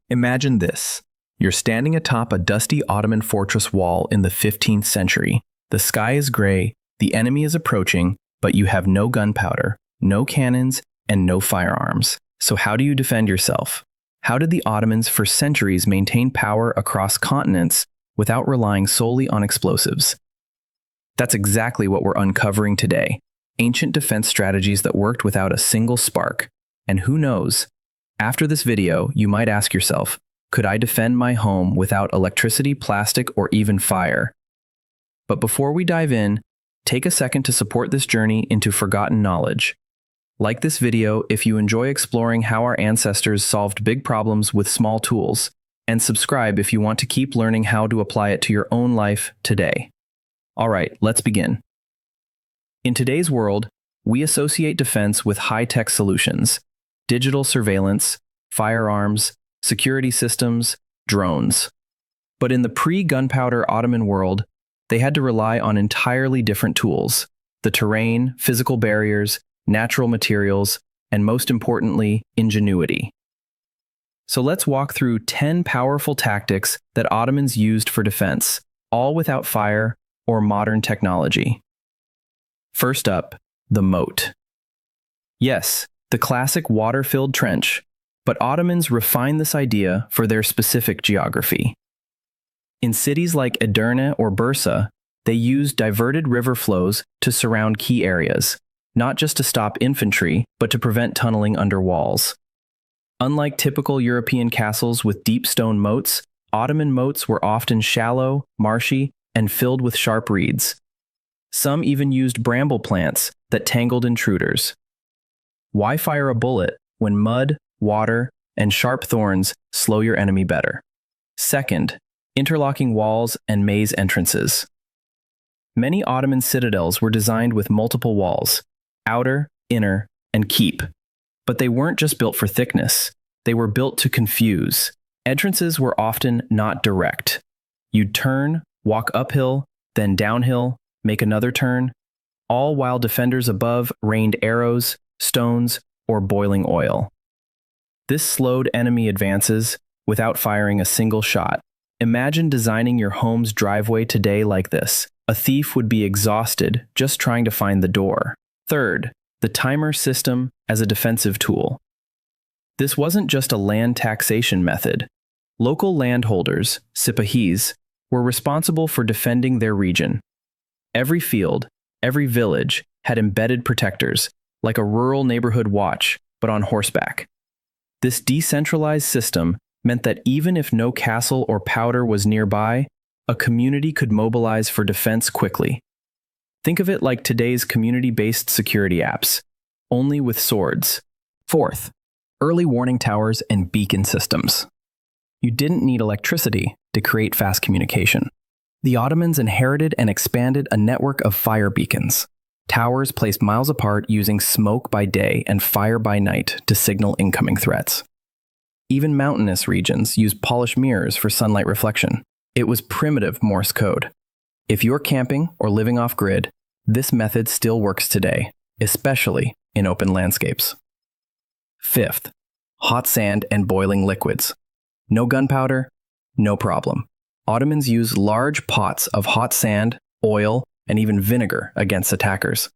Imagine this. You're standing atop a dusty Ottoman fortress wall in the 15th century. The sky is gray, the enemy is approaching, but you have no gunpowder, no cannons, and no firearms. So how do you defend yourself? How did the Ottomans for centuries maintain power across continents without relying solely on explosives? That's exactly what we're uncovering today. Ancient defense strategies that worked without a single spark. And who knows? After this video, you might ask yourself, could I defend my home without electricity, plastic, or even fire? But before we dive in, take a second to support this journey into forgotten knowledge. Like this video if you enjoy exploring how our ancestors solved big problems with small tools, and subscribe if you want to keep learning how to apply it to your own life today. All right, let's begin. In today's world, we associate defense with high-tech solutions, digital surveillance, firearms, security systems, drones. But in the pre-gunpowder Ottoman world, they had to rely on entirely different tools: the terrain, physical barriers, natural materials, and most importantly, ingenuity. So let's walk through 10 powerful tactics that Ottomans used for defense, all without fire or modern technology. First up, the moat. Yes, the classic water-filled trench, but Ottomans refined this idea for their specific geography. In cities like Edirne or Bursa, they used diverted river flows to surround key areas, not just to stop infantry, but to prevent tunneling under walls. Unlike typical European castles with deep stone moats, Ottoman moats were often shallow, marshy, and filled with sharp reeds. Some even used bramble plants that tangled intruders. Why fire a bullet when mud, water, and sharp thorns slow your enemy better? Second, interlocking walls and maze entrances. Many Ottoman citadels were designed with multiple walls: outer, inner, and keep. But they weren't just built for thickness. They were built to confuse. Entrances were often not direct. You'd turn, walk uphill, then downhill, make another turn, all while defenders above rained arrows, stones, or boiling oil. This slowed enemy advances without firing a single shot. Imagine designing your home's driveway today like this. A thief would be exhausted just trying to find the door. Third, the timer system as a defensive tool. This wasn't just a land taxation method. Local landholders, sipahis, were responsible for defending their region. Every field, every village had embedded protectors, like a rural neighborhood watch, but on horseback. This decentralized system meant that even if no castle or powder was nearby, a community could mobilize for defense quickly. Think of it like today's community-based security apps, only with swords. Fourth, early warning towers and beacon systems. You didn't need electricity to create fast communication. The Ottomans inherited and expanded a network of fire beacons, towers placed miles apart using smoke by day and fire by night to signal incoming threats. Even mountainous regions used polished mirrors for sunlight reflection. It was primitive Morse code. If you're camping or living off-grid, this method still works today, especially in open landscapes. Fifth, hot sand and boiling liquids. No gunpowder, no problem. Ottomans used large pots of hot sand, oil, and even vinegar against attackers.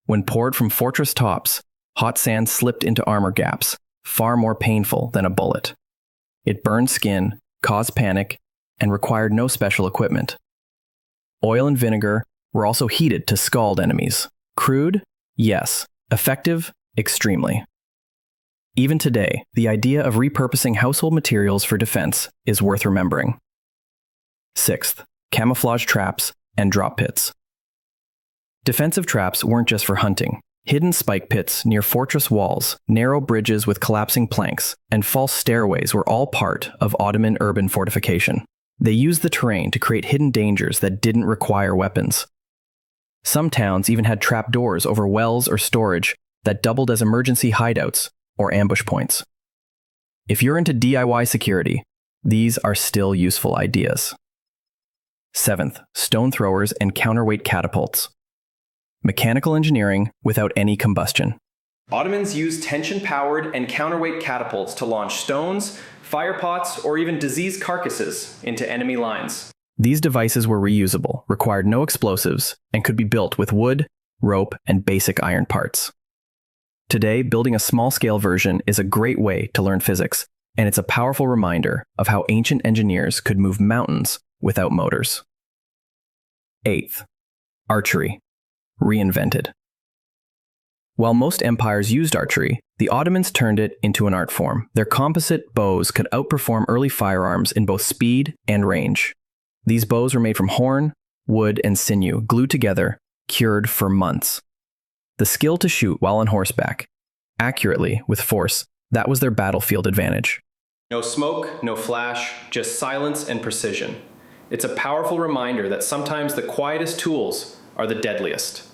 When poured from fortress tops, hot sand slipped into armor gaps, far more painful than a bullet. It burned skin, caused panic, and required no special equipment. Oil and vinegar were also heated to scald enemies. Crude? Yes. Effective? Extremely. Even today, the idea of repurposing household materials for defense is worth remembering. Sixth, camouflage traps and drop pits. Defensive traps weren't just for hunting. Hidden spike pits near fortress walls, narrow bridges with collapsing planks, and false stairways were all part of Ottoman urban fortification. They used the terrain to create hidden dangers that didn't require weapons. Some towns even had trapdoors over wells or storage that doubled as emergency hideouts or ambush points. If you're into DIY security, these are still useful ideas. Seventh, stone throwers and counterweight catapults. Mechanical engineering without any combustion. Ottomans used tension-powered and counterweight catapults to launch stones, fire pots, or even diseased carcasses into enemy lines. These devices were reusable, required no explosives, and could be built with wood, rope, and basic iron parts. Today, building a small-scale version is a great way to learn physics, and it's a powerful reminder of how ancient engineers could move mountains without motors. 8th, archery, reinvented. While most empires used archery, the Ottomans turned it into an art form. Their composite bows could outperform early firearms in both speed and range. These bows were made from horn, wood, and sinew, glued together, cured for months. The skill to shoot while on horseback, accurately, with force, that was their battlefield advantage. No smoke, no flash, just silence and precision. It's a powerful reminder that sometimes the quietest tools are the deadliest.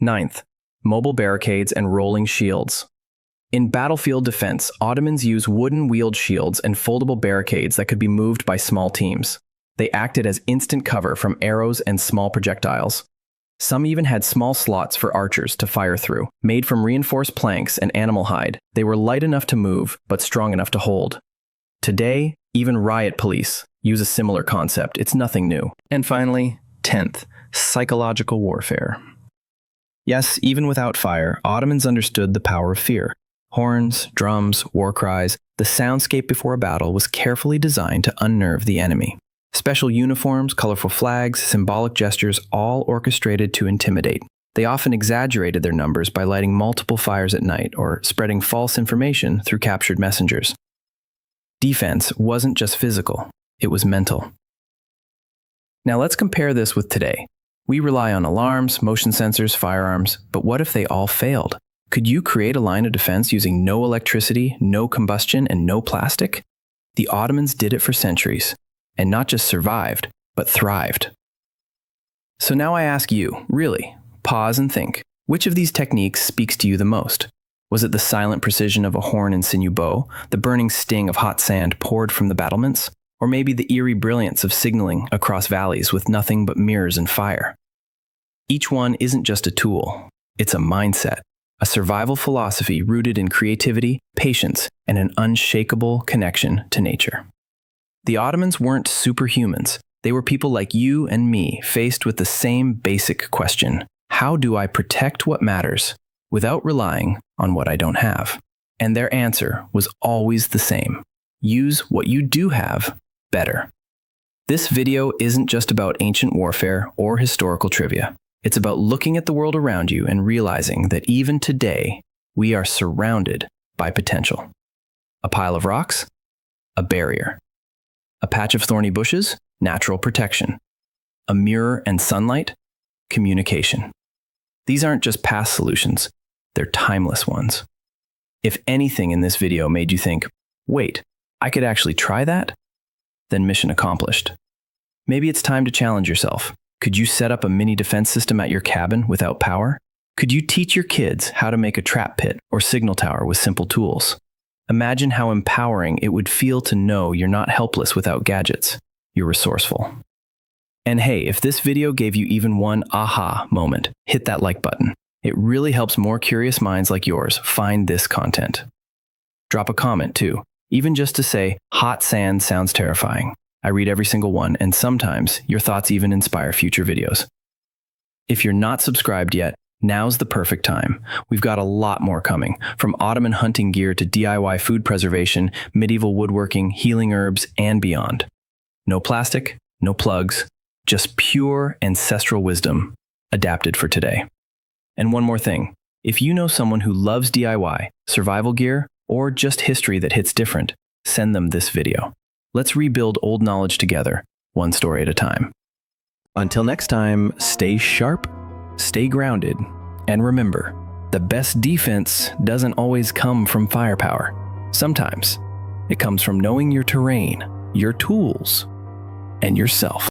9th, mobile barricades and rolling shields. In battlefield defense, Ottomans used wooden wheeled shields and foldable barricades that could be moved by small teams. They acted as instant cover from arrows and small projectiles. Some even had small slots for archers to fire through. Made from reinforced planks and animal hide, they were light enough to move, but strong enough to hold. Today, even riot police use a similar concept. It's nothing new. And finally, 10th, psychological warfare. Yes, even without fire, Ottomans understood the power of fear. Horns, drums, war cries, the soundscape before a battle was carefully designed to unnerve the enemy. Special uniforms, colorful flags, symbolic gestures, all orchestrated to intimidate. They often exaggerated their numbers by lighting multiple fires at night or spreading false information through captured messengers. Defense wasn't just physical, it was mental. Now let's compare this with today. We rely on alarms, motion sensors, firearms, but what if they all failed? Could you create a line of defense using no electricity, no combustion, and no plastic? The Ottomans did it for centuries, and not just survived, but thrived. So now I ask you, really, pause and think, which of these techniques speaks to you the most? Was it the silent precision of a horn and sinew bow, the burning sting of hot sand poured from the battlements, or maybe the eerie brilliance of signaling across valleys with nothing but mirrors and fire? Each one isn't just a tool, it's a mindset, a survival philosophy rooted in creativity, patience, and an unshakable connection to nature. The Ottomans weren't superhumans. They were people like you and me, faced with the same basic question: how do I protect what matters without relying on what I don't have? And their answer was always the same: use what you do have better. This video isn't just about ancient warfare or historical trivia. It's about looking at the world around you and realizing that even today, we are surrounded by potential. A pile of rocks? A barrier. A patch of thorny bushes? Natural protection. A mirror and sunlight? Communication. These aren't just past solutions, they're timeless ones. If anything in this video made you think, wait, I could actually try that? Then mission accomplished. Maybe it's time to challenge yourself. Could you set up a mini defense system at your cabin without power? Could you teach your kids how to make a trap pit or signal tower with simple tools? Imagine how empowering it would feel to know you're not helpless without gadgets. You're resourceful. And hey, if this video gave you even one aha moment, hit that like button. It really helps more curious minds like yours find this content. Drop a comment too, even just to say, hot sand sounds terrifying. I read every single one, and sometimes your thoughts even inspire future videos. If you're not subscribed yet, now's the perfect time. We've got a lot more coming, from Ottoman hunting gear to DIY food preservation, medieval woodworking, healing herbs, and beyond. No plastic, no plugs, just pure ancestral wisdom adapted for today. And one more thing, if you know someone who loves DIY, survival gear, or just history that hits different, send them this video. Let's rebuild old knowledge together, one story at a time. Until next time, stay sharp, stay grounded, and remember, the best defense doesn't always come from firepower. Sometimes it comes from knowing your terrain, your tools, and yourself.